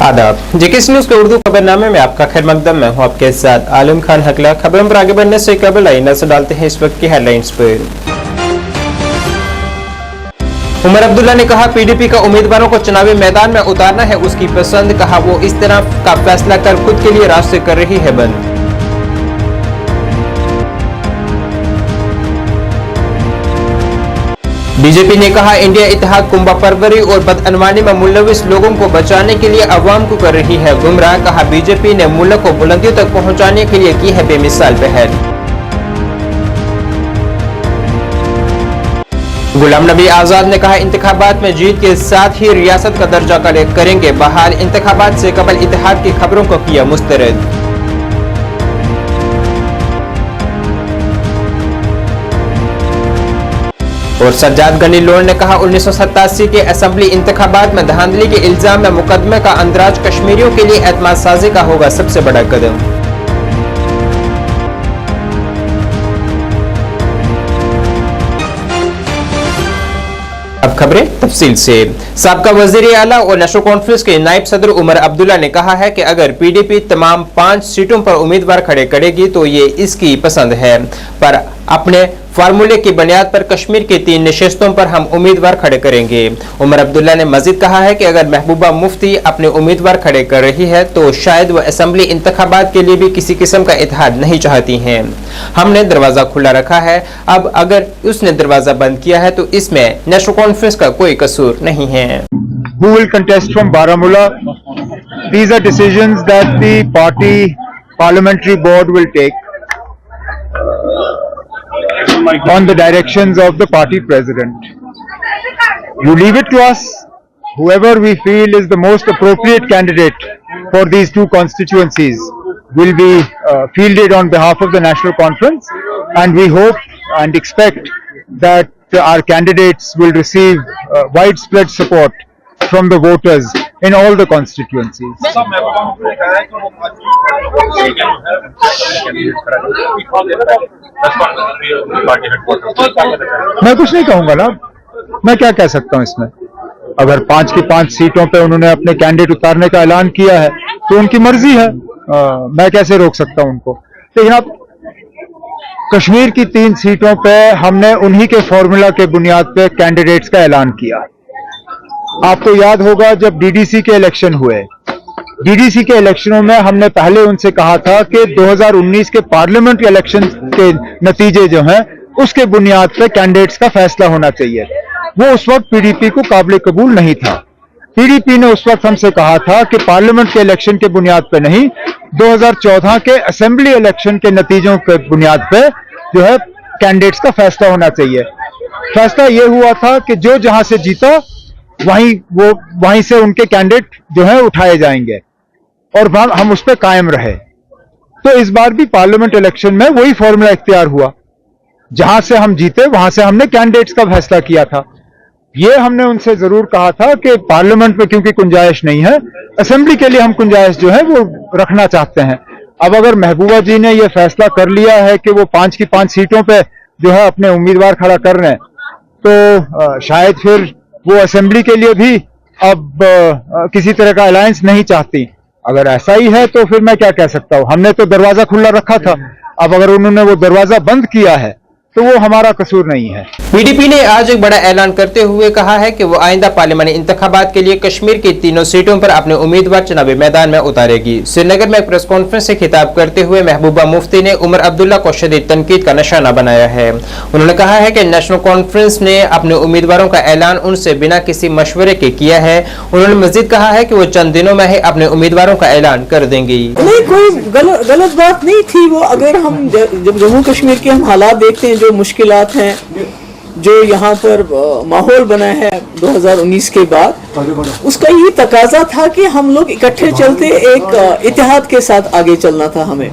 आदाब, JKC news के उर्दू खबरनामे में आपका खैर मकदम। मैं हूं आपके साथ आलम खान हकला। खबरों पर आगे बढ़ने से कबल आइए नजर डालते हैं इस वक्त की हेडलाइंस पर। उमर अब्दुल्ला ने कहा, पीडीपी का उम्मीदवारों को चुनावी मैदान में उतारना है उसकी पसंद। कहा, वो इस तरह का फैसला कर खुद के लिए रास्ते कर रही है बंद। बीजेपी ने कहा, इंडिया इत्तेहाद कुंभा परवरी और बदअनवानी में मुलविस लोगों को बचाने के लिए अवाम को कर रही है गुमराह। कहा, बीजेपी ने मुल्क को बुलंदियों तक पहुंचाने के लिए की है बेमिसाल पहल। गुलाम नबी आजाद ने कहा, इंतखाबात में जीत के साथ ही रियासत का दर्जा करेंगे बहाल। इंतखाबात से कबल इत्तेहाद की खबरों को किया मुस्तरद। और सज्जाद गनी लोन ने कहा, 1987 के असेंबली इंतखाबात में धांधली के इल्जाम में मुकदमे का अंदराज कश्मीरियों के लिए एतमाद साजी का होगा सबसे बड़ा कदम। अब खबरें तफसील से। साबका वजीर आला और नेशनल कॉन्फ्रेंस के नायब सदर उमर अब्दुल्ला ने कहा है कि अगर पीडीपी तमाम 5 सीटों पर उम्मीदवार खड़े करेगी तो ये इसकी पसंद है, पर अपने फार्मूले की बुनियाद पर कश्मीर की 3 नशिस्तों पर हम उम्मीदवार खड़े करेंगे। उमर अब्दुल्ला ने मजीद कहा है कि अगर महबूबा मुफ्ती अपने उम्मीदवार खड़े कर रही है तो शायद वह असेंबली इंतखाबात के लिए भी किसी किस्म का इत्तेहाद नहीं चाहती हैं। हमने दरवाजा खुला रखा है, अब अगर उसने दरवाजा बंद किया है तो इसमें नेशनल कॉन्फ्रेंस का कोई कसूर नहीं है। Who will contest from Baramulla? These are decisions that the party parliamentary board will take on the directions of the party president. You leave it to us. Whoever we feel is the most appropriate candidate for these 2 constituencies will be fielded on behalf of the National Conference, and we hope and expect that our candidates will receive widespread support from the voters in all the constituencies. मैं कुछ नहीं कहूंगा ना, मैं क्या कह सकता हूं इसमें। अगर 5 की 5 सीटों पे उन्होंने अपने कैंडिडेट उतारने का ऐलान किया है तो उनकी मर्जी है, मैं कैसे रोक सकता हूं उनको। लेकिन अब कश्मीर की 3 सीटों पे हमने उन्हीं के फॉर्मूला के बुनियाद पे कैंडिडेट्स का ऐलान किया। आपको याद होगा जब डीडीसी के इलेक्शन हुए, डीडीसी के इलेक्शनों में हमने पहले उनसे कहा था कि 2019 के पार्लियामेंट इलेक्शन के नतीजे जो हैं उसके बुनियाद पे कैंडिडेट्स का फैसला होना चाहिए। वो उस वक्त पीडीपी को काबिल कबूल नहीं था। पीडीपी ने उस वक्त हमसे कहा था कि पार्लियामेंट के इलेक्शन के बुनियाद पे नहीं, 2014 के असेंबली इलेक्शन के नतीजों के बुनियाद पे जो है कैंडिडेट्स का फैसला होना चाहिए। फैसला ये हुआ था कि जो जहां से जीता वहीं से उनके कैंडिडेट जो है उठाए जाएंगे और हम उस पर कायम रहे। तो इस बार भी पार्लियामेंट इलेक्शन में वही फॉर्मूला इख्तियार हुआ, जहां से हम जीते वहां से हमने कैंडिडेट्स का फैसला किया था। ये हमने उनसे जरूर कहा था कि पार्लियामेंट में क्योंकि गुंजाइश नहीं है, असेंबली के लिए हम गुंजाइश जो है वो रखना चाहते हैं। अब अगर महबूबा जी ने यह फैसला कर लिया है कि वो 5 की 5 सीटों पे जो है अपने उम्मीदवार खड़ा कर रहे हैं, तो शायद फिर वो असेंबली के लिए भी अब किसी तरह का अलायंस नहीं चाहती। अगर ऐसा ही है तो फिर मैं क्या कह सकता हूं। हमने तो दरवाजा खुला रखा था, अब अगर उन्होंने वो दरवाजा बंद किया है तो वो हमारा कसूर नहीं है। पीडीपी ने आज एक बड़ा ऐलान करते हुए कहा है कि वो आइंदा पार्लियामानी इंतखाबात के लिए कश्मीर की 3 सीटों पर अपने उम्मीदवार चुनावी मैदान में उतारेगी। श्रीनगर में एक प्रेस कॉन्फ्रेंस से खिताब करते हुए महबूबा मुफ्ती ने उमर अब्दुल्ला को शदीद तनकीद का निशाना बनाया है। उन्होंने कहा है कि नेशनल कॉन्फ्रेंस ने अपने उम्मीदवारों का ऐलान उनसे बिना किसी मशवरे के किया है। उन्होंने मजीद कहा है कि वो चंद दिनों में ही अपने उम्मीदवारों का ऐलान कर देंगी। नहीं, कोई गलत बात नहीं थी वो। अगर हम जब जम्मू कश्मीर के हम हालात देखते हैं, जो मुश्किलात हैं, जो यहाँ पर माहौल बना है 2019 के बाद, उसका ये तकाजा था कि हम लोग इकट्ठे चलते, एक इत्तेहाद के साथ आगे चलना था हमें।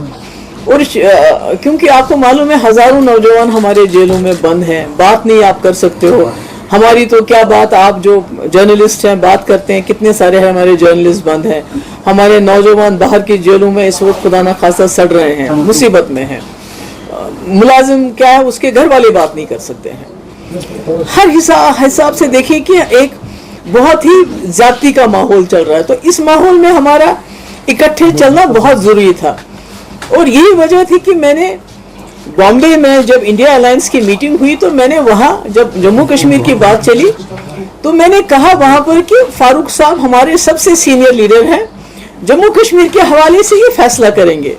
और क्योंकि आपको मालूम है हजारों नौजवान हमारे जेलों में बंद हैं, बात नहीं आप कर सकते हो। हमारी तो क्या बात, आप जो जर्नलिस्ट हैं बात करते हैं, कितने सारे हमारे जर्नलिस्ट बंद हैं। हमारे नौजवान बाहर की जेलों में इस वक्त खुदा ना खासा सड़ रहे हैं, मुसीबत में हैं। मुलाजिम क्या है, उसके घर वाले बात नहीं कर सकते हैं। हर हिसाब से देखिए कि एक बहुत ही जाति का माहौल चल रहा है। तो इस माहौल में हमारा इकट्ठे चलना बहुत जरूरी था और यही वजह थी कि मैंने बॉम्बे में जब इंडिया अलायंस की मीटिंग हुई तो मैंने वहाँ जब जम्मू कश्मीर की बात चली तो मैंने कहा वहाँ पर कि फारूक साहब हमारे सबसे सीनियर लीडर हैं, जम्मू कश्मीर के हवाले से ये फैसला करेंगे।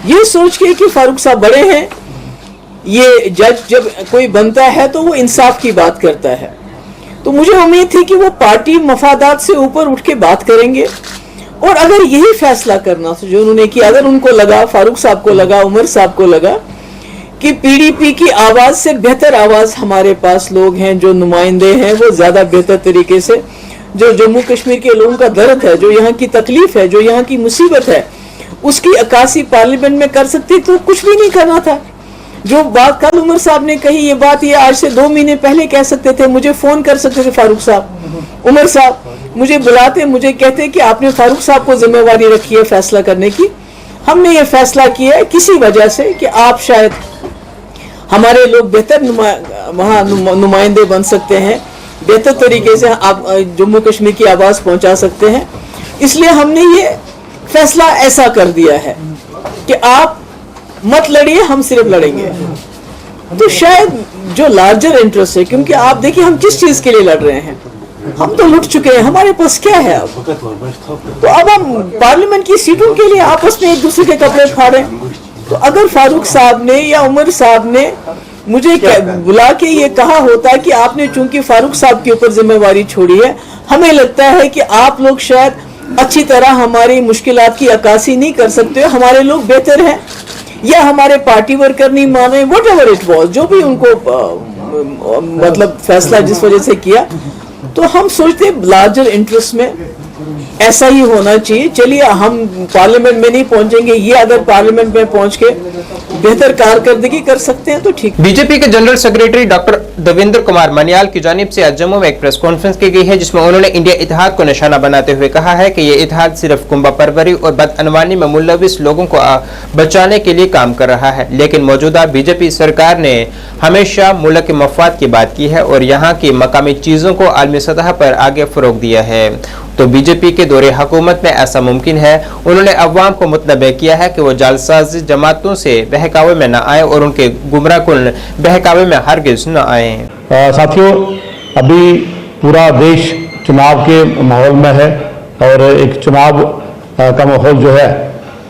ये सोच के कि फारूक साहब बड़े हैं, ये जज जब कोई बनता है तो वो इंसाफ की बात करता है, तो मुझे उम्मीद थी कि वो पार्टी मफादात से ऊपर उठ के बात करेंगे और अगर यही फैसला करना था जो उन्होंने किया, अगर उनको लगा, फारूक साहब को लगा, उमर साहब को लगा कि पीडीपी की आवाज से बेहतर आवाज हमारे पास लोग हैं, जो नुमाइंदे हैं, वो ज्यादा बेहतर तरीके से जो जम्मू कश्मीर के लोगों का दर्द है, जो यहाँ की तकलीफ है, जो यहाँ की मुसीबत है, उसकी अक्कासी पार्लियामेंट में कर सकती, तो कुछ भी नहीं करना था। जो बात कल उमर साहब ने कही, ये बात ये आज से 2 महीने पहले कह सकते थे, मुझे फोन कर सकते थे फारूक साहब, उमर साहब मुझे बुलाते, मुझे कहते कि आपने फारूक साहब को जिम्मेवारी रखी है फैसला करने की। हमने ये फैसला किया है किसी वजह से कि आप शायद हमारे लोग बेहतर वहाँ नुमाइंदे बन सकते हैं, बेहतर तरीके से आप जम्मू कश्मीर की आवाज़ पहुँचा सकते हैं, इसलिए हमने ये फैसला ऐसा कर दिया है कि आप मत लड़िए, हम सिर्फ लड़ेंगे। तो शायद जो लार्जर इंटरेस्ट है, क्योंकि आप देखिए हम किस चीज़ के लिए लड़ रहे हैं, हम तो लुट चुके हैं, हमारे पास क्या है अब? तो अब हम पार्लियामेंट की सीटों के लिए आपस में एक दूसरे के कपड़े फाड़ें। तो अगर फारूक साहब ने या उमर साहब ने मुझे बुला के ये कहा होता कि आपने चूंकि फारूक साहब के ऊपर जिम्मेवारी छोड़ी है, हमें लगता है कि आप लोग शायद अच्छी तरह हमारी मुश्किलात की अक्कासी नहीं कर सकते, हमारे लोग बेहतर हैं, या हमारे पार्टी वर्कर नहीं मान रहे, व्हाटएवर इट वाज, जो भी उनको मतलब फैसला जिस वजह से किया, तो हम सोचते लार्जर इंटरेस्ट में ऐसा ही होना चाहिए। चलिए हम पार्लियामेंट में नहीं पहुंचेंगे, ये अगर पार्लियामेंट में पहुंच के बेहतर कारकर्दगी कर सकते हैं तो ठीक। बीजेपी के general secretary doctor Devendra Kumar Maniyal की जानिब से आज जम्मू में एक प्रेस कॉन्फ्रेंस की गई है, जिसमें उन्होंने इंडिया इत्तेहाद को निशाना बनाते हुए कहा है कि ये इत्तेहाद सिर्फ कुंभा परवरी और बदअनवानी में मुलविस लोगों को बचाने के लिए काम कर रहा है, लेकिन मौजूदा बीजेपी सरकार ने हमेशा मुल्क के मफाद की बात की है और यहाँ की मकामी चीजों को आलमी सतह पर आगे फरोग दिया है। तो बीजेपी के दौरे हुकूमत में ऐसा मुमकिन है। उन्होंने अवाम को मुतनबे किया है कि वो जालसाजी जमातों से बहकावे में न आए और उनके गुमराहकुन बहकावे में हरगिज न आए। साथियों, अभी पूरा देश चुनाव के माहौल में है और एक चुनाव का माहौल जो है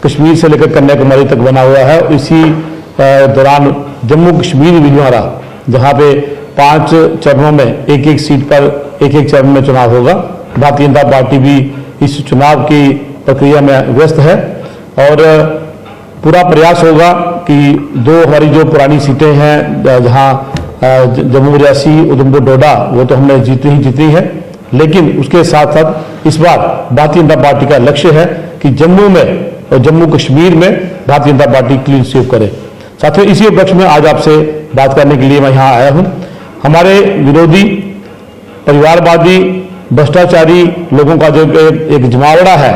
कश्मीर से लेकर कन्याकुमारी तक बना हुआ है। इसी दौरान जम्मू कश्मीर भी हमारा, जहाँ पे 5 चरणों में एक सीट पर एक चरण में चुनाव होगा। भारतीय जनता पार्टी भी इस चुनाव की प्रक्रिया में व्यस्त है और पूरा प्रयास होगा कि 2 हमारी जो पुरानी सीटें हैं, जहां जम्मू रियासी उधमपुर डोडा, वो तो हमने जीती है, लेकिन उसके साथ साथ इस बार भारतीय जनता पार्टी का लक्ष्य है कि जम्मू में और जम्मू कश्मीर में Bharatiya Janata party clean sweep करे। साथियों, इसी उपलक्ष्य में आज आपसे बात करने के लिए मैं यहाँ आया हूँ। हमारे विरोधी, परिवारवादी, भ्रष्टाचारी लोगों का जो एक जमावड़ा है,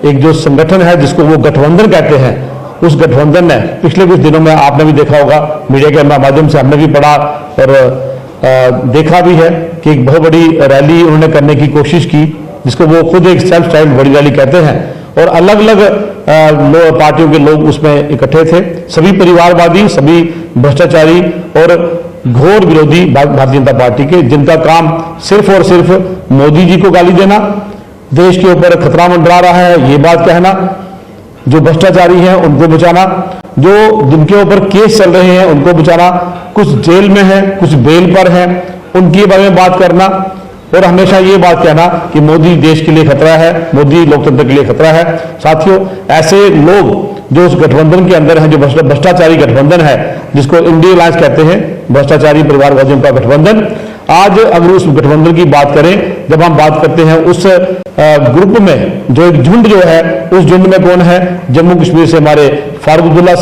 एक जो संगठन है जिसको वो गठबंधन कहते हैं, उस गठबंधन ने पिछले कुछ दिनों में आपने भी देखा होगा, मीडिया के माध्यम से हमने भी पढ़ा और देखा भी है कि एक बहुत बड़ी रैली उन्होंने करने की कोशिश की, जिसको वो खुद एक सेल्फ स्टाइल्ड बड़ी रैली कहते हैं, और अलग अलग पार्टियों के लोग उसमें इकट्ठे थे। सभी परिवारवादी, सभी भ्रष्टाचारी और घोर विरोधी भारतीय जनता पार्टी के, जिनका काम सिर्फ और सिर्फ मोदी जी को गाली देना, देश के ऊपर खतरा मंडरा रहा है ये बात कहना, जो भ्रष्टाचारी हैं उनको बचाना, जो जिनके ऊपर केस चल रहे हैं उनको बचाना, कुछ जेल में है, कुछ बेल पर हैं, उनके बारे में बात करना, और हमेशा ये बात कहना कि मोदी देश के लिए खतरा है, मोदी लोकतंत्र के लिए खतरा है। साथियों, ऐसे लोग जो उस गठबंधन के अंदर हैं, जो भ्रष्टाचारी गठबंधन है, जिसको इंडिया अलायंस कहते हैं, भ्रष्टाचारी परिवारवादियों का गठबंधन, आज अगर उस गठबंधन की बात करें, जब हम बात करते हैं उस ग्रुप में जो एक झुंड जो है, उस झुंड में कौन है? जम्मू कश्मीर से हमारे फारूक अब्दुल्ला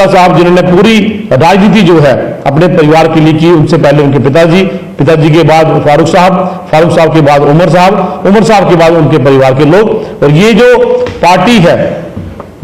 साहब, जिन्होंने पूरी राजनीति जो है अपने परिवार के लिए की। उनसे पहले उनके पिताजी के बाद फारूक साहब के बाद उमर साहब के बाद उनके परिवार के लोग। और ये जो पार्टी है,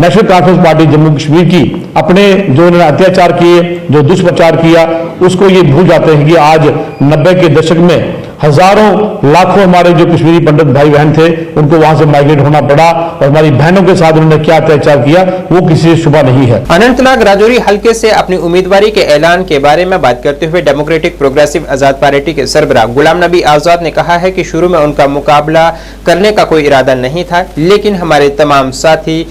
national conference party Jammu Kashmir की, अपने जो उन्होंने अत्याचार किए, जो दुष्प्रचार किया, उसको ये भूल जाते हैं कि आज 90 के दशक में हजारों लाखों हमारे जो कश्मीरी पंडित भाई बहन थे उनको वहां से माइग्रेट होना पड़ा और हमारी बहनों के साथ उन्होंने क्या अत्याचार किया वो किसी से शुबा नहीं है। अनंतनाग राजौरी हलके से अपनी उम्मीदवारी के ऐलान के बारे में बात करते हुए डेमोक्रेटिक प्रोग्रेसिव आजाद पार्टी के सरबराह गुलाम नबी आजाद ने कहा है कि शुरू में उनका मुकाबला करने का कोई इरादा नहीं था, लेकिन हमारे तमाम साथी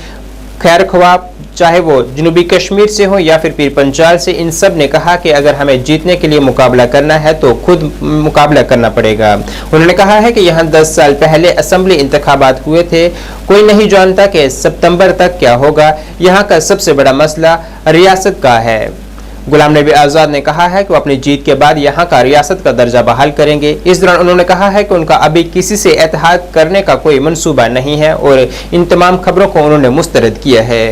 खैर ख्वाह चाहे वो जनूबी कश्मीर से हो या फिर पीर पंजाल से, इन सब ने कहा कि अगर हमें जीतने के लिए मुकाबला करना है तो खुद मुकाबला करना पड़ेगा। उन्होंने कहा है कि यहाँ 10 साल पहले असेंबली इंतखाबात हुए थे, कोई नहीं जानता कि सितंबर तक क्या होगा। यहाँ का सबसे बड़ा मसला रियासत का है। गुलाम नबी आजाद ने कहा है कि वो अपनी जीत के बाद यहाँ का रियासत का दर्जा बहाल करेंगे। इस दौरान उन्होंने कहा है कि उनका अभी किसी से इत्तेहाद करने का कोई मंसूबा नहीं है और इन तमाम खबरों को उन्होंने मुस्तरद किया है।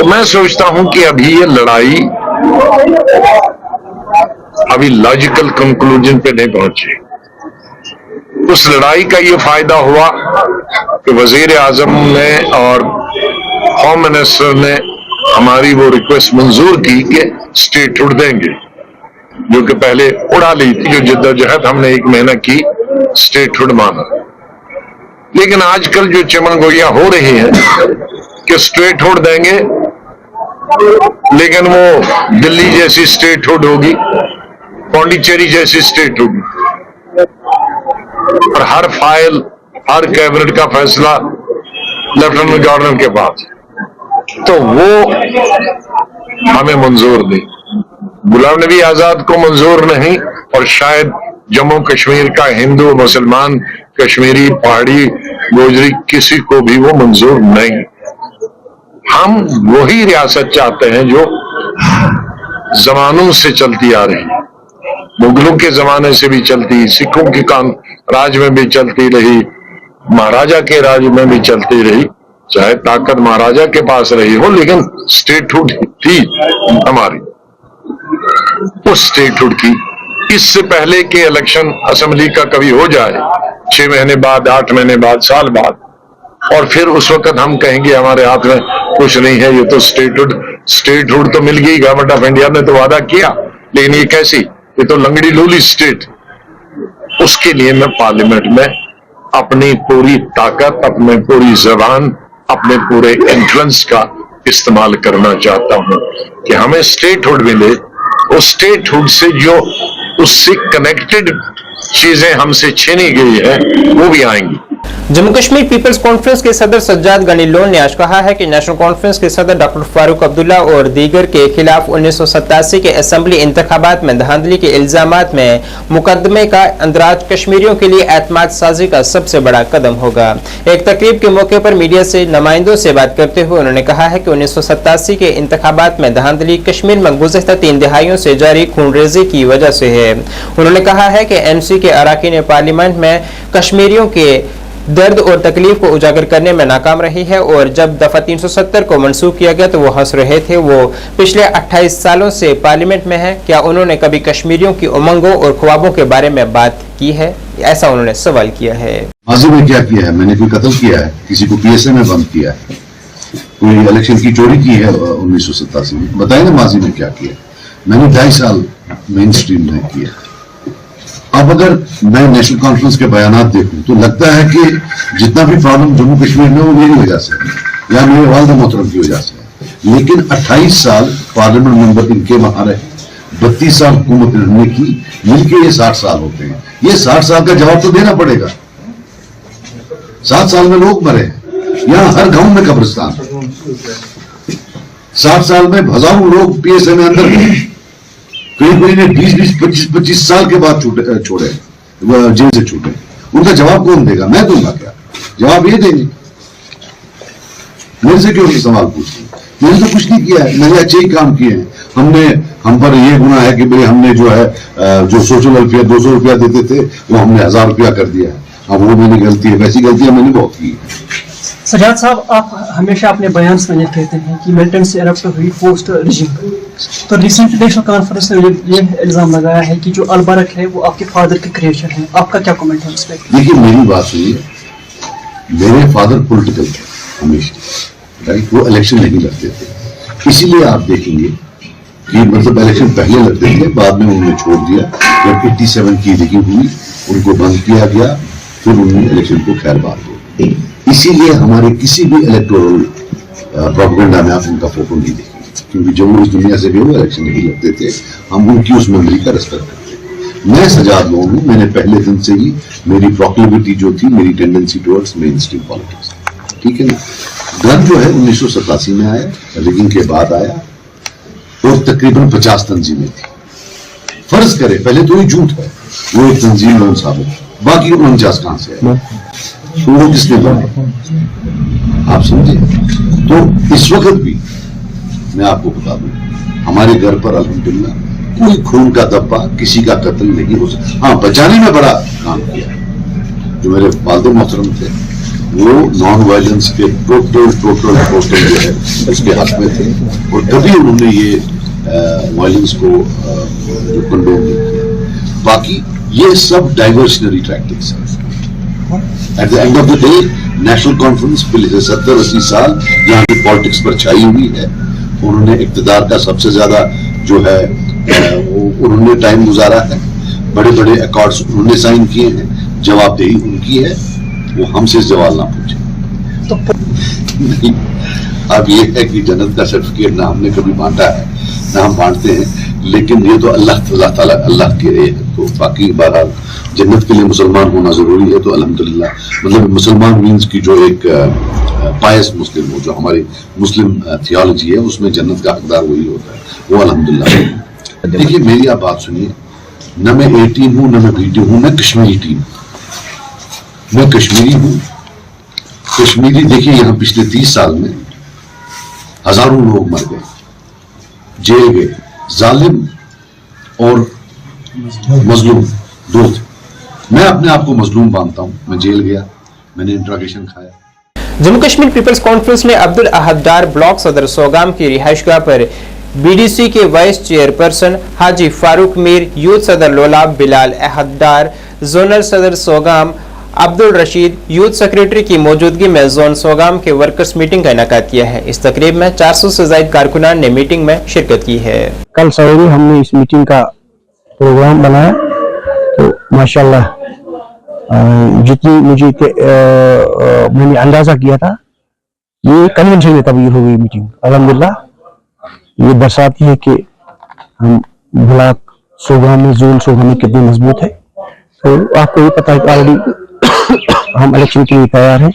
मैं सोचता हूं कि अभी ये लड़ाई अभी लॉजिकल कंक्लूजन पे नहीं पहुंची। उस लड़ाई का ये फायदा हुआ कि वजीर आजम ने और होम मिनिस्टर ने हमारी वो रिक्वेस्ट मंजूर की कि स्टेटहुड देंगे, जो कि पहले उड़ा ली थी, जो जद्दोजहद हमने 1 महीना की स्टेटहुड माना। लेकिन आजकल जो चमनगोइयां हो रही हैं कि स्टेटहुड देंगे, लेकिन वो दिल्ली जैसी स्टेटहुड होगी, पौंडीचेरी जैसी स्टेटहुड, और हर फाइल हर कैबिनेट का फैसला लेफ्टिनेंट गवर्नर के पास, तो वो हमें मंजूर नहीं। गुलाम नबी आजाद को मंजूर नहीं और शायद जम्मू कश्मीर का हिंदू मुसलमान कश्मीरी पहाड़ी गोजरी किसी को भी वो मंजूर नहीं। हम वही रियासत चाहते हैं जो जमानों से चलती आ रही, मुगलों के जमाने से भी चलती, सिखों के राज में भी चलती रही, महाराजा के राज में भी चलती रही, चाहे ताकत महाराजा के पास रही हो, लेकिन स्टेटहुड थी हमारी। उस स्टेटहुड की इससे पहले के इलेक्शन असेंबली का कभी हो जाए 6 महीने बाद, 8 महीने बाद, साल बाद, और फिर उस वक्त हम कहेंगे हमारे हाथ में कुछ नहीं है, ये तो स्टेटहुड तो मिल गई, गवर्नमेंट ऑफ इंडिया ने तो वादा किया, लेकिन ये कैसी, ये तो लंगड़ी लूली स्टेट। उसके लिए मैं पार्लियामेंट में अपनी पूरी ताकत, अपनी पूरी जबान, अपने पूरे इन्फ्लुएंस का इस्तेमाल करना चाहता हूं कि हमें स्टेटहुड मिले। उस स्टेटहुड से जो उससे कनेक्टेड चीजें हमसे छीनी गई है वो भी आएंगी। जम्मू कश्मीर पीपल्स कॉन्फ्रेंस के सदर सज्जाद गनी लोन ने आज कहा है कि नेशनल कॉन्फ्रेंस के सदर डॉक्टर फारूक अब्दुल्ला और दीगर के खिलाफ 1987 के असेंबली इंतखाबात में धांधली के इल्जामात में मुकदमे का अंदराज कश्मीरियों के लिए एतमाद साजी का सबसे बड़ा कदम होगा। एक तकरीब के मौके पर मीडिया से नुमाइंदों से बात करते हुए उन्होंने कहा है कि 1987 के इंतखाबात में धांधली कश्मीर में गुज़श्ता 3 दिहाइयों से जारी खूनरेजी की वजह से है। उन्होंने कहा है कि एनसी के अरकान पार्लियामेंट में कश्मीरियों के दर्द और तकलीफ को उजागर करने में नाकाम रही है और जब दफा 370 को मंसूख किया गया तो वो हंस रहे थे। वो पिछले 28 सालों से पार्लियामेंट में है, क्या उन्होंने कभी कश्मीरियों की उमंगों और ख्वाबों के बारे में बात की है? ऐसा उन्होंने सवाल किया है। माजी में क्या किया है? मैंने कोई कत्ल किया है? किसी को पीएसए में बंद किया है? कोई इलेक्शन की चोरी की है 1987 में? बताइए ना माजी में क्या किया। मैंने 2.5 साल मेन स्ट्रीम में किया। अब अगर मैं नेशनल कॉन्फ्रेंस के बयानात देखूं तो लगता है कि जितना भी प्रॉब्लम जम्मू कश्मीर में वो मेरी वजह से है या मेरे वालिद मोहतरम की वजह से है। लेकिन 28 साल पार्लियामेंट मेंबर इनके वहां रहे, 32 साल हुकूमत इन्होंने की, मिलकर ये 60 साल होते हैं। ये 60 साल का जवाब तो देना पड़ेगा। 7 साल में लोग मरे, यहाँ हर गांव में कब्रिस्तान। 60 साल में हजारों लोग पीएसए में अंदर गए, कोई ने 20-25 साल के बाद छोड़े जेल से छूटे। उनका जवाब कौन देगा? मैं दूंगा क्या? जवाब ये देंगे। मेरे से क्यों सवाल पूछते? मैंने तो कुछ नहीं किया है, मैंने अच्छे ही काम किए हैं। हम पर ये गुनाह है कि भाई हमने जो है जो सोशल वेलफेयर 200 रुपया देते थे वो हमने 1000 रुपया कर दिया है। अब वो मेरी गलती है, वैसी गलतियां मैंने बहुत की। सजाद साहब, आप हमेशा अपने बयान में कहते हैं कि मिलिटेंट से एरप्ट हुई पोस्ट रिजिम। तो रिसेंट नेशनल कॉन्फ्रेंस ने ये इल्जाम लगाया है कि जो अलबरक है वो आपके फादर की क्रिएशन है। आपका क्या कमेंट है उस पर? देखिए, मेरी बात सुनिए, मेरे फादर पॉलिटिकल थे हमेशा, राइट? वो इलेक्शन नहीं लड़ते थे, इसीलिए आप देखेंगे कि मतलब इलेक्शन पहले लड़ते थे, बाद में उन्होंने छोड़ दिया। जब 87 की रिगिंग हुई उनको बंद किया गया, फिर उन्होंने इलेक्शन को खैरबाद हो। इसीलिए हमारे किसी भी इलेक्टोरल प्रोपेगेंडा में आप उनका फोटो नहीं देखेंगे, क्योंकि जब वो इस दुनिया से भी वो इलेक्शन नहीं लड़ते थे, हम उनकी उस मेमोरी का रेस्पेक्ट करते हैं। मैं सजाद लोन हूँ, मैंने पहले दिन से ही मेरी प्रोक्लेविटी जो थी, मेरी tendency towards main stream politics, ठीक है ना। गन जो है 1987 में आया, रिगिंग के बाद आया, और तकरीबन 50 तंजीमें थी। फर्ज करे पहले तो ये झूठ है, वो एक तंजीम लोन साबित, बाकी 49 कहां से है, तो वो किसने बनाया, आप समझे। तो इस वक्त भी मैं आपको बता दूं, हमारे घर पर अल्हम्दुलिल्लाह कोई खून का धब्बा, किसी का कत्ल नहीं हो सकता। हाँ, बचाने में बड़ा काम किया है। जो मेरे वालिद मोहतरम थे, वो नॉन वायलेंस के टोटल जो है उसके हक में थे, और कभी उन्होंने ये वायलेंस को जो कंडोम नहीं किया। बाकी ये सब डाइवर्शनरी टैक्टिक्स है। At the end of the day national conference पिछले 70-80 साल यहाँ की पॉलिटिक्स पर छाई हुई है। उन्होंने इक़्तिदार का सबसे ज्यादा जो है उन्होंने टाइम गुजारा है, बड़े बड़े अकॉर्ड्स उन्होंने साइन किए हैं, जवाबदेही उनकी है, वो हमसे सवाल ना पूछे। नहीं, अब ये है कि जन्नत का सर्टिफिकेट ना हमने कभी बांटा है ना हम बांटते हैं, लेकिन ये तो अल्लाह ताला अल्लाह के रहे हैं। तो बाकी बहरहाल जन्नत के लिए मुसलमान होना जरूरी है, तो अल्हम्दुलिल्लाह, मतलब मुसलमान मीन्स की जो एक पायस मुस्लिम हो, जो हमारी मुस्लिम थियोलॉजी है, उसमें जन्नत का हकदार वही होता है, वो अल्हम्दुलिल्लाह। देखिए मेरी आप बात सुनिए, न मैं ए टीम हूँ, न मैं बी टीम हूँ, मैं कश्मीरी टीम, मैं कश्मीरी हूँ। कश्मीरी देखिए, यहाँ पिछले 30 साल में हजारों लोग मर गए, जेल गए, जालिम और मजलूम दो थे। मैं अपने आप को मजलूम मानता हूँ, मैं जेल गया, मैंने इंट्रोगेशन खाया। जम्मू कश्मीर पीपल्स कॉन्फ्रेंस ने अब्दुल अहद डार ब्लॉक सदर सोगाम की रिहाइशगाह पर बीडीसी के वाइस चेयरपर्सन हाजी फारूक मीर, यूथ सदर लोलाब बिलाल अहद डार, जोनल सदर सोगाम अब्दुल रशीद, यूथ सेक्रेटरी की मौजूदगी में जोन सोगाम के वर्कर्स मीटिंग का इनेकाद किया है। इस तकरीब में 400 से ज्यादा कारकुनान ने मीटिंग में शिरकत की है। कल सवेरे हमने इस मीटिंग का प्रोग्राम बनाया, तो माशाल्लाह जितनी मुझे मैंने अंदाजा किया था, ये कन्वेंशन में तब्दील हो गई मीटिंग। अल्हम्दुलिल्लाह ये दर्शाती है कि हम ब्लॉक सोगाम में, जोन सोगाम में कितने मजबूत है। तो आपको ये पता है कि ऑलरेडी हम इलेक्शन के लिए तैयार हैं।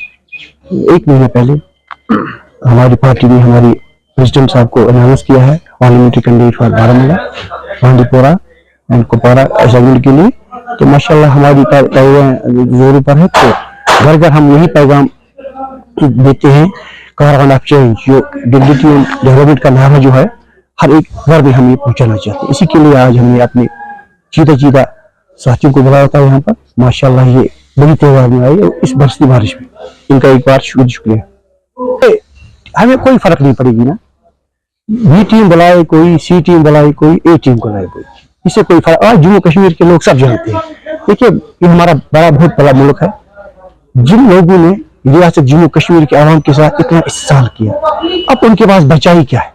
1 महीना पहले हमारी पार्टी ने हमारी प्रेसिडेंट साहब को अनाउंस किया है parliamentary candidate for Baramulla, Bandipora and Kupwara assembly के लिए। तो माशाल्लाह हमारी जोरों पर है। तो घर घर हम यही पैगाम देते हैं, कारवान ऑफ चेंज, जो डिग्निटी एंड डेवलपमेंट का नारा जो है, हर एक घर में हम ये पहुंचाना चाहते हैं। इसी के लिए आज हमने अपने चीता साथियों को बुलाया था यहाँ पर। माशाल्लाह ये बड़ी त्योहार में आई इस बरसती बारिश में, इनका एक बार शुक्रिया। हमें कोई फर्क नहीं पड़ेगी ना, बी टीम बुलाए कोई, सी टीम बुलाए कोई, ए टीम बुलाए कोई, इससे कोई फर्क। आज जम्मू कश्मीर के लोग सब जानते हैं। देखिए ये हमारा बहुत बड़ा मुल्क है। जिन लोगों ने रियासत जम्मू कश्मीर के आवाम के साथ इतना इस्तेमाल किया, अब उनके पास बचाई क्या है,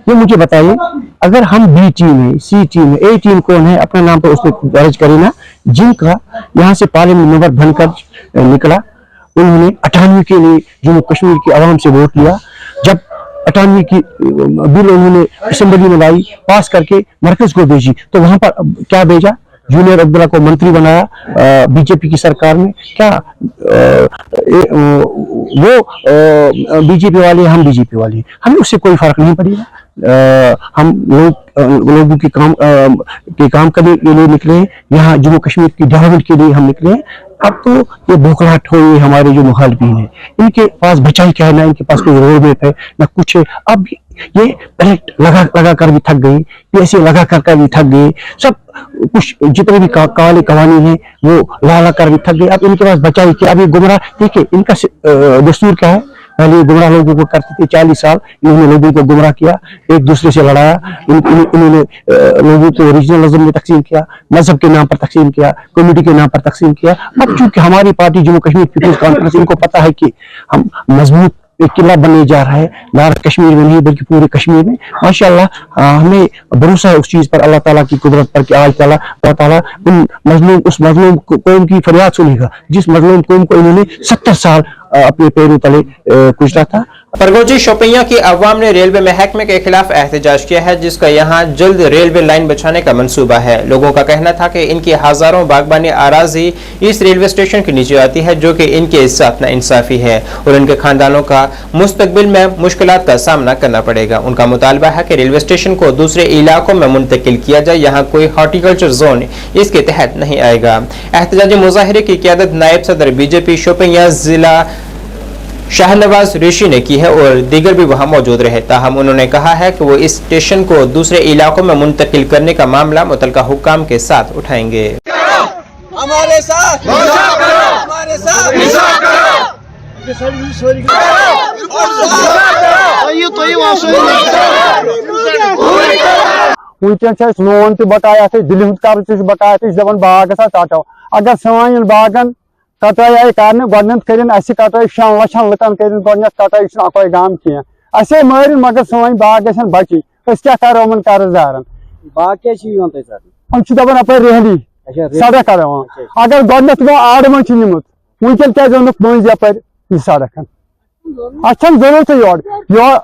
ये मुझे बताइए। अगर हम बी टीम है, सी टीम है, ए टीम कौन है, अपने नाम पर उसमें दर्ज करे ना। जिनका यहाँ से पार्लियामेंट मेंबर बनकर निकला, उन्होंने 98 के लिए जम्मू कश्मीर के आवाम से वोट लिया। जब 98 की बिल उन्होंने असेंबली में लाई, पास करके मरकज को भेजी, तो वहां पर क्या भेजा, जूनियर अब्दुल्ला को मंत्री बनाया बीजेपी की सरकार में। क्या वो बीजेपी वाले, हम बीजेपी वाले, हमें उससे कोई फर्क नहीं पड़ेगा। हम लोगों के काम करने के लिए निकले हैं, यहाँ जम्मू कश्मीर की डेवलपमेंट के लिए हम निकले हैं। अब तो ये बौखलाहट हो गई हमारे जो मुखालिफिन है, इनके पास बचाई क्या है, ना इनके पास कोई रोड मैप है ना कुछ है। अब ये पलट लगा कर भी थक गई, पैसे लगा कर भी थक गए, सब कुछ जितने भी काले कवानी है वो ला कर भी थक गए। अब इनके पास बचाई क्या, अभी गुमराह। देखिए इनका दस्तूर क्या है, पहले गुमराह लोगों को करते थे, 40 साल इन्होंने लोगों को गुमराह किया, एक दूसरे से लड़ाया, इन्होंने लोगों को रीजनलिज्म में तकसीम किया, मजहब के नाम पर तकसीम किया, कम्युनिटी के नाम पर तकसीम किया। अब चूंकि हमारी party Jammu Kashmir people's conference, इनको पता है कि हम मजबूत एक किला बनने जा रहा है, ना कश्मीर में नहीं बल्कि पूरे कश्मीर में। माशाअल्लाह हमें भरोसा है उस चीज पर, अल्लाह ताला की कुदरत पर कि आज अल्लाह ताला उस मजलूम कौम की फरियाद सुनेगा जिस मजलूम कौम को इन्होंने 70 साल अपने पैरों तले कुचला था। परगोची शोपियां की अवाम ने रेलवे महकमे के खिलाफ एहतजाज किया है, जिसका यहाँ जल्द रेलवे लाइन बिछाने का मंसूबा है। लोगों का कहना था कि इनकी हजारों बागबानी आराजी इस रेलवे स्टेशन के नीचे आती है, जो कि इनके साथ नाइंसाफी है और इनके खानदानों का मुस्तकबिल में मुश्किलात का सामना करना पड़ेगा। उनका मुतालबा है कि रेलवे स्टेशन को दूसरे इलाकों में मुंतकिल किया जाए, यहाँ कोई हॉर्टिकल्चर जोन इसके तहत नहीं आएगा। एहतजाजी मुजाहरे की क़यादत नायब सदर बीजेपी शोपियां जिला शाहनवाज ऋषि ने की है और दीगर भी वहां मौजूद रहे। ताहम उन्होंने कहा है कि वो इस स्टेशन को दूसरे इलाकों में मुंतकिल करने का मामला मुतलका हुक्काम के साथ उठाएंगे। हमारे साथ हमारे साथ वुनकस लोन तो बकाया दिल्ली कर्ज बकाया दपान बाग कटो अगर सान बागन कटाई आई कर गोन कटाई 6 लक्षन लुकन कर कटाई अकोई गाम कह मार मगर सान बाग गन बची क्या करो उन कर्जदारन बाग क्या हम दपान अप रहली सड़क कर अगर गोत गो आड़ मज निमुत वनकन क्या ओनुक मज यप सड़क अत जरूरत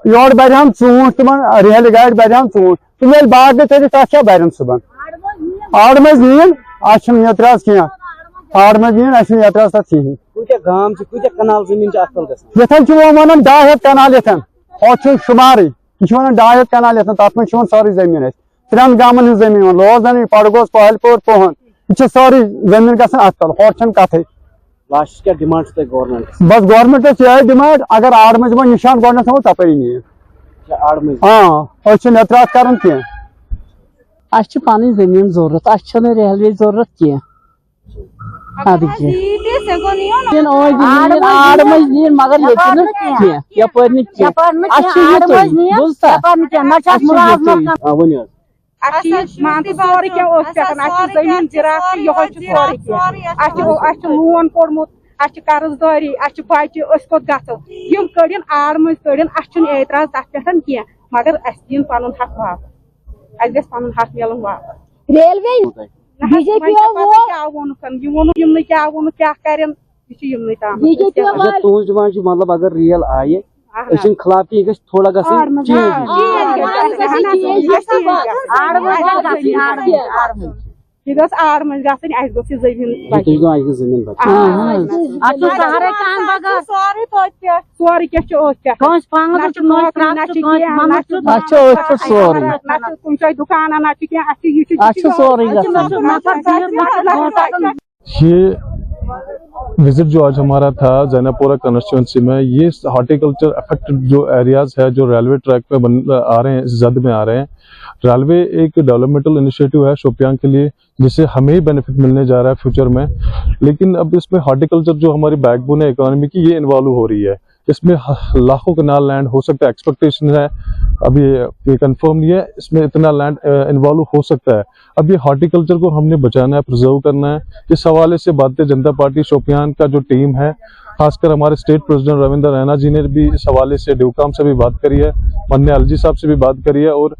योर बरहन ूंट तुम रेल गाड़ बरहन ूंट तुम ये बाग कर क्या बरन सुबह आड़ मज नीन अतराज कह आड़ मज नीन अतराज तथ कहें यथन वो वन 2.5 कनाल यथन हो शुमार यह वन 2.5 कनाल यथन तथ मे सारी जमीन 3 गामन जमीन लोजन पड़गोस पहलपुर पोहन यह सारी जमीन ग अतल हो कथ लास्ट क्या डिमांड गवर्नमेंट बस गवर्नमेंट यह डिमांड अगर आड़ मज वो निशान गोन थो तपरी नीन हाँ एतराज कर पन जमीन जरूरत रेलवे जरूरत कह आड़ मज नीन मगर लोन पोड़मुत कर्जदारी बच्चे कोत गम कड़न आड़ मज कड़न एतराज तथ पे कह मगर दिन पन हक वापस गन हक मिलन वापस रेलवे क्या वोन क्या वोन क्या कर मतलब अगर रेल आये खिलाफ थोड़ा यह आड़ मज जमीन सोरे क्या दुकान ये विजिट जो आज हमारा था जैनापुरा कॉन्स्टिट्यूंसी में, ये हॉर्टिकल्चर अफेक्टेड जो एरियाज है जो रेलवे ट्रैक पे आ रहे हैं, इस जद में आ रहे हैं। रेलवे एक डेवलपमेंटल इनिशिएटिव है शोपियां के लिए, जिससे हमें ही बेनिफिट मिलने जा रहा है फ्यूचर में। लेकिन अब इसमें हॉर्टिकल्चर जो हमारी बैकबोन है इकोनॉमी की, ये इन्वॉल्व हो रही है। इसमें लाखों कनाल लैंड हो सकता है, एक्सपेक्टेशन है, अभी ये कंफर्म नहीं है, इसमें इतना लैंड इन्वॉल्व हो सकता है। अब ये हॉर्टिकल्चर को हमने बचाना है, प्रिजर्व करना है। इस हवाले से भारतीय जनता पार्टी शोपियान का जो टीम है, खासकर हमारे स्टेट प्रेसिडेंट रविंद्र रैना जी ने भी इस हवाले से ड्यूकाम से भी बात करी है, माननीय एलजी साहब से भी बात करी है, और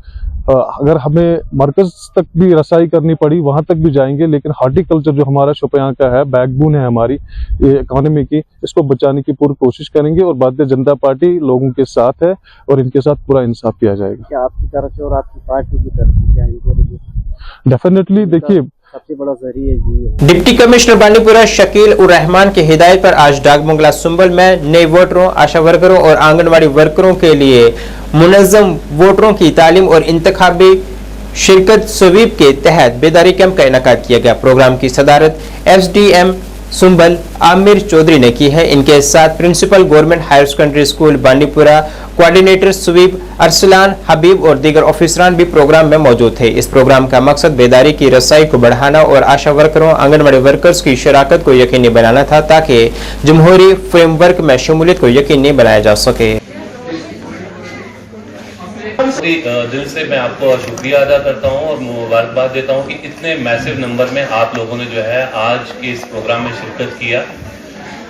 अगर हमें मरकज तक भी रसाई करनी पड़ी वहां तक भी जाएंगे। लेकिन हॉर्टिकल्चर जो हमारा शोपियां का है, बैकबोन है हमारी ये इकोनॉमी की, इसको बचाने की पूरी कोशिश करेंगे और भारतीय जनता पार्टी लोगों के साथ है और इनके साथ पूरा इंसाफ किया जाएगा। क्या आपकी तरफ से और आपकी पार्टी की तरफ से क्या इनको डेफिनेटली देखिए, सबसे बड़ा जरिया ये है। डिप्टी कमिश्नर बांडीपुरा शकील उर रहमान की हिदायत पर आज डाकबंगला सुंबल में नए वोटरों, आशा वर्करों और आंगनवाड़ी वर्करों के लिए मुनज़्ज़म वोटरों की तालीम और इंतखाबी शिरकत स्वीप के तहत बेदारी कैंप का इनेकाद किया गया। प्रोग्राम की सदारत एसडीएम सुंबल आमिर चौधरी ने की है। इनके साथ principal government higher secondary school Bandipora, coordinator sweep Arsalan Habib और दीगर ऑफिसरान भी प्रोग्राम में मौजूद थे। इस प्रोग्राम का मकसद बेदारी की रसाई को बढ़ाना और आशा वर्करों, आंगनबाड़ी वर्कर्स की शराकत को यकीनी बनाना था, ताकि जमहूरी फ्रेमवर्क में शमूलियत को यकीनी बनाया जा सके। दिल से मैं आपको शुक्रिया अदा करता हूं और मुबारकबाद देता हूं कि इतने मैसिव नंबर में आप लोगों ने जो है आज के इस प्रोग्राम में शिरकत किया।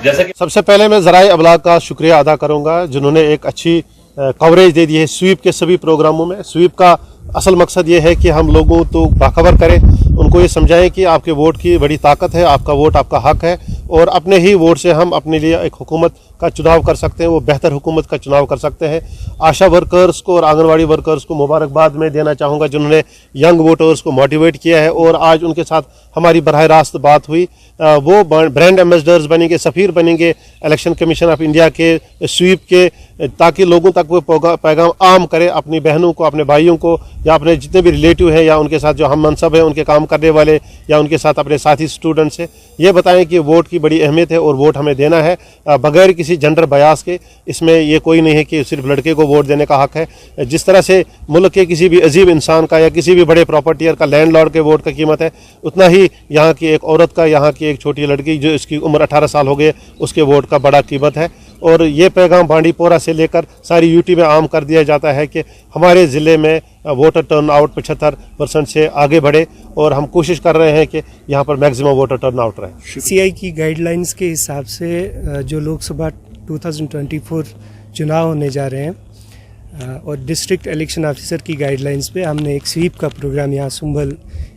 जैसा कि सबसे पहले मैं ज़राए अबलाग का शुक्रिया अदा करूंगा जिन्होंने एक अच्छी कवरेज दे दी है स्वीप के सभी प्रोग्रामों में। स्वीप का असल मकसद ये है कि हम लोगों को बाखबर करें, उनको ये समझाएं कि आपके वोट की बड़ी ताकत है, आपका वोट आपका हक है और अपने ही वोट से हम अपने लिए एक हुकूमत का चुनाव कर सकते हैं, वो बेहतर हुकूमत का चुनाव कर सकते हैं। आशा वर्कर्स को और आंगनवाड़ी वर्कर्स को मुबारकबाद मैं देना चाहूँगा जिन्होंने यंग वोटर्स को मोटिवेट किया है और आज उनके साथ हमारी बराह रास्त बात हुई। वो ब्रांड एम्बेसडर्स बनेंगे, सफ़ीर बनेंगे इलेक्शन कमीशन ऑफ इंडिया के स्वीप के, ताकि लोगों तक वो पैगाम आम करे, अपनी बहनों को, अपने भाइयों को या अपने जितने भी रिलेटिव हैं या उनके साथ जो हम मनसब हैं उनके काम करने वाले या उनके साथ अपने साथी स्टूडेंट्स हैं, ये बताएं कि वोट की बड़ी अहमियत है और वोट हमें देना है बगैर किसी जेंडर बयास के। इसमें ये कोई नहीं है कि सिर्फ लड़के को वोट देने का हक है। जिस तरह से मुल्क के किसी भी अजीब इंसान का या किसी भी बड़े प्रॉपर्टीयर का, लैंडलॉर्ड के वोट का कीमत है, उतना ही यहाँ की एक औरत का, यहाँ की एक छोटी लड़की जो इसकी उम्र 18 साल हो गई, उसके वोट का बड़ा कीमत है। और ये पैगाम बांडीपोरा से लेकर सारी यूटी में आम कर दिया जाता है कि हमारे ज़िले में वोटर टर्नआउट 75% से आगे बढ़े और हम कोशिश कर रहे हैं कि यहाँ पर मैक्सिमम वोटर टर्नआउट रहे। सीआई की गाइडलाइंस के हिसाब से जो लोकसभा 2024 चुनाव होने जा रहे हैं और डिस्ट्रिक्ट इलेक्शन ऑफिसर की गाइडलाइंस पे हमने एक स्वीप का प्रोग्राम यहाँ सुंबल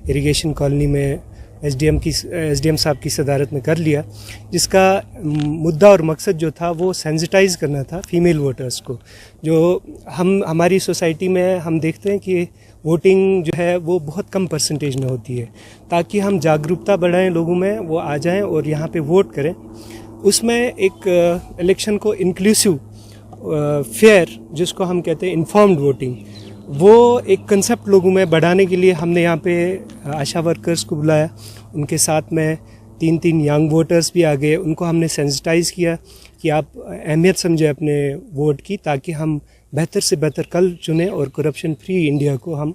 इरिगेशन कॉलोनी में एसडीएम साहब की सदारत में कर लिया, जिसका मुद्दा और मकसद जो था वो सेंसिटाइज़ करना था फीमेल वोटर्स को। जो हमारी सोसाइटी में हम देखते हैं कि वोटिंग जो है वो बहुत कम परसेंटेज में होती है, ताकि हम जागरूकता बढ़ाएं लोगों में, वो आ जाएं और यहाँ पे वोट करें। उसमें एक इलेक्शन को इंक्लूसिव फेयर, जिसको हम कहते हैं इन्फॉर्म्ड वोटिंग, वो एक कंसेप्ट लोगों में बढ़ाने के लिए हमने यहाँ पे आशा वर्कर्स को बुलाया। उनके साथ में 3 यंग वोटर्स भी आ गए। उनको हमने सेंसिटाइज़ किया कि आप अहमियत समझें अपने वोट की, ताकि हम बेहतर से बेहतर कल चुने और करप्शन फ्री इंडिया को हम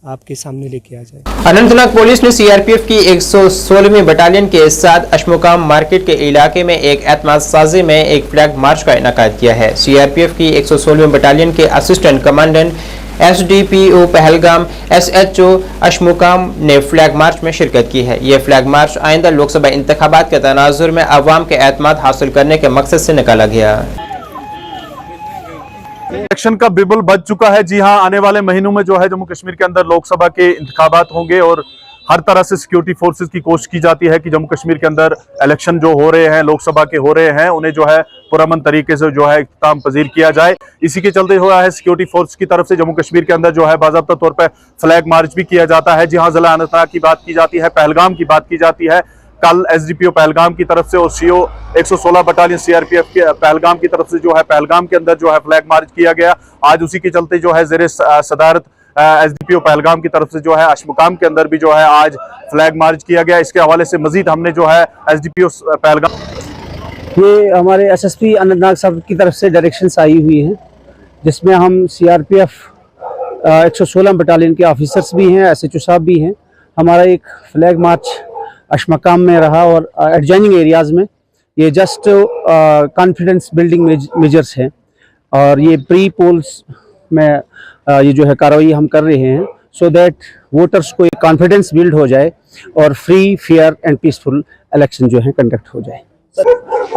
आपके सामने लेके आ जाए। अनंतनाग पुलिस ने सीआरपीएफ की 116वीं बटालियन के साथ अशमुकाम मार्केट के इलाके में एक एतमाद साजी में एक फ्लैग मार्च का इनेकाद किया है। सीआरपीएफ की 116वीं बटालियन के assistant commandant SDPO Pahalgam SHO Ashmuqam ने फ्लैग मार्च में शिरकत की है। यह फ्लैग मार्च आइंदा लोकसभा इंतखाबात के तनाजुर में अवाम के एतमाद हासिल करने के मकसद से निकाला गया। इलेक्शन का बिबल बज चुका है। जी हां, आने वाले महीनों में जो है जम्मू कश्मीर के अंदर लोकसभा के इंतखाबात होंगे और हर तरह से सिक्योरिटी फोर्सेस की कोशिश की जाती है कि जम्मू कश्मीर के अंदर इलेक्शन जो हो रहे हैं, लोकसभा के हो रहे हैं, उन्हें जो है पुरअमन तरीके से जो है इख्तिताम पजीर किया जाए। इसी के चलते हुआ है सिक्योरिटी फोर्स की तरफ से जम्मू कश्मीर के अंदर जो है बाज़ाब्ता तौर पर फ्लैग मार्च भी किया जाता है। जी हाँ, जिला अनंतनाग की बात की जाती है, पहलगाम की बात की जाती है। कल एसडीपीओ पहलगाम की तरफ से और सीओ 116 बटालियन सीआरपीएफ के पहलगाम की तरफ से जो है पहलगाम के अंदर जो है फ्लैग मार्च किया गया। आज उसी के चलते जो है ज़ेरे सदारत एसडीपीओ पहलगाम की तरफ से जो है अशमुकाम के अंदर भी जो है आज फ्लैग मार्च किया गया। इसके हवाले से मजीद हमने जो है एसडीपीओ पहलगाम, ये हमारे एसएसपी अनंतनाग साहब की तरफ से डायरेक्शंस आई हुई हैं, जिसमें हम सीआरपीएफ 116 बटालियन के ऑफिसर्स भी हैं, एसएचओ साहब भी हैं। हमारा एक फ्लैग मार्च अशमकाम में रहा और एडजॉइनिंग एरियाज़ में। ये जस्ट कॉन्फिडेंस बिल्डिंग मेजर्स हैं और ये प्री पोल्स में ये जो है कार्रवाई हम कर रहे हैं, सो दैट वोटर्स को एक कॉन्फिडेंस बिल्ड हो जाए और free, fair and peaceful election जो है कंडक्ट हो जाए।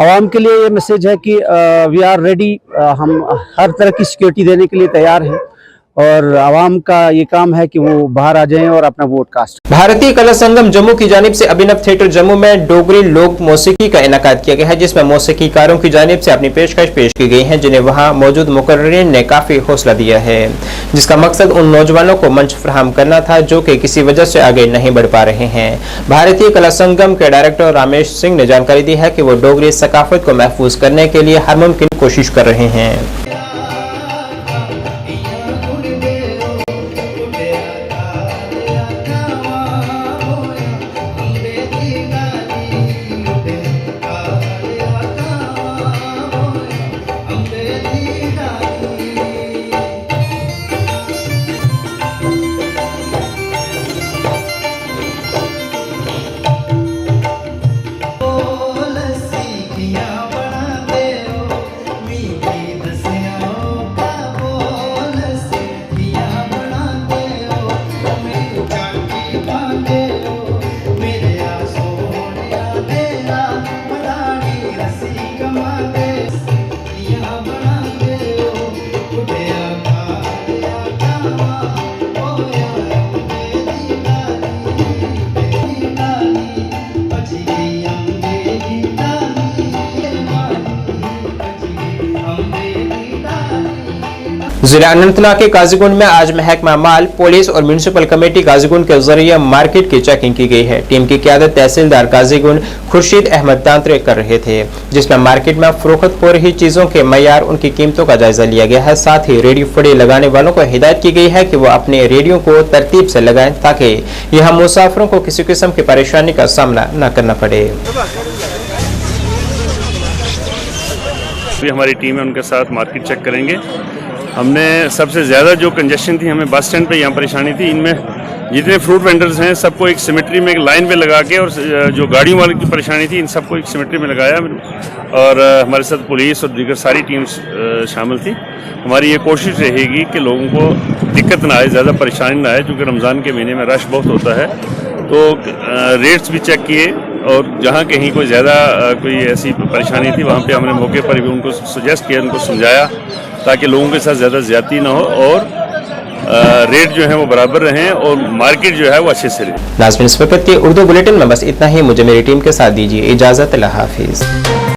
आवाम के लिए ये मैसेज है कि वी आर रेडी, हम हर तरह की सिक्योरिटी देने के लिए तैयार हैं और आवाम का ये काम है कि वो बाहर आ जाएं और अपना वोट कास्ट। भारतीय कला संगम जम्मू की जानिब से अभिनव थिएटर जम्मू में डोगरी लोक मौसीकी का इनेकाद किया गया है, जिसमें मौसीकीकारों की जानिब से अपनी पेशकश पेश की गई है, जिन्हें वहां मौजूद मुकर्रिरीन ने काफी हौसला दिया है, जिसका मकसद उन नौजवानों को मंच फराहम करना था जो कि किसी वजह से आगे नहीं बढ़ पा रहे हैं। भारतीय कला संगम के डायरेक्टर रामेश सिंह ने जानकारी दी है कि वो डोगरी सकाफत को महफूज करने के लिए हर मुमकिन कोशिश कर रहे हैं। लस्सी किया बना दे ओ, मीठी दसिया जिला अनंतनाग के काजीगुंड में आज महकमा माल, पुलिस और म्यूनिसिपल कमेटी काजीगुंड के जरिए मार्केट की चेकिंग की गई है। टीम की क़यादत तहसीलदार काजीगुंड खुर्शीद अहमद तांत्रे कर रहे थे, जिसमें मार्केट में फरोख्त हो रही चीजों के मयार, उनकी कीमतों का जायजा लिया गया है। साथ ही रेडियो फड़े लगाने वालों को हिदायत की गई है कि वो अपने रेडियो को तरतीब से लगाएं ताकि यहाँ मुसाफिरों को किसी किस्म की परेशानी का सामना न करना पड़े। हमारी टीम है, उनके साथ मार्केट चेक करेंगे। हमने सबसे ज़्यादा जो कंजेशन थी हमें बस स्टैंड पे यहाँ परेशानी थी। इनमें जितने फ्रूट वेंडर्स हैं सबको एक सिमेट्री में एक लाइन पे लगा के, और जो गाड़ियों वाले की परेशानी थी इन सबको एक सिमेट्री में लगाया, और हमारे साथ पुलिस और दीगर सारी टीम्स शामिल थी। हमारी ये कोशिश रहेगी कि लोगों को दिक्कत ना आए, ज़्यादा परेशानी ना आए, क्योंकि रमज़ान के महीने में रश बहुत होता है। तो रेट्स भी चेक किए, और जहाँ कहीं कोई ज़्यादा कोई ऐसी परेशानी थी वहाँ पे हमने मौके पर भी उनको सजेस्ट किया, उनको समझाया ताकि लोगों के साथ ज़्यादा ज़्यादती ना हो और रेट जो है वो बराबर रहें और मार्केट जो है वो अच्छे से रहे। नाज़रीन, इस वक्त के उर्दू बुलेटिन में बस इतना ही। मुझे मेरी टीम के साथ दीजिए इजाज़त। अल्लाह हाफिज़।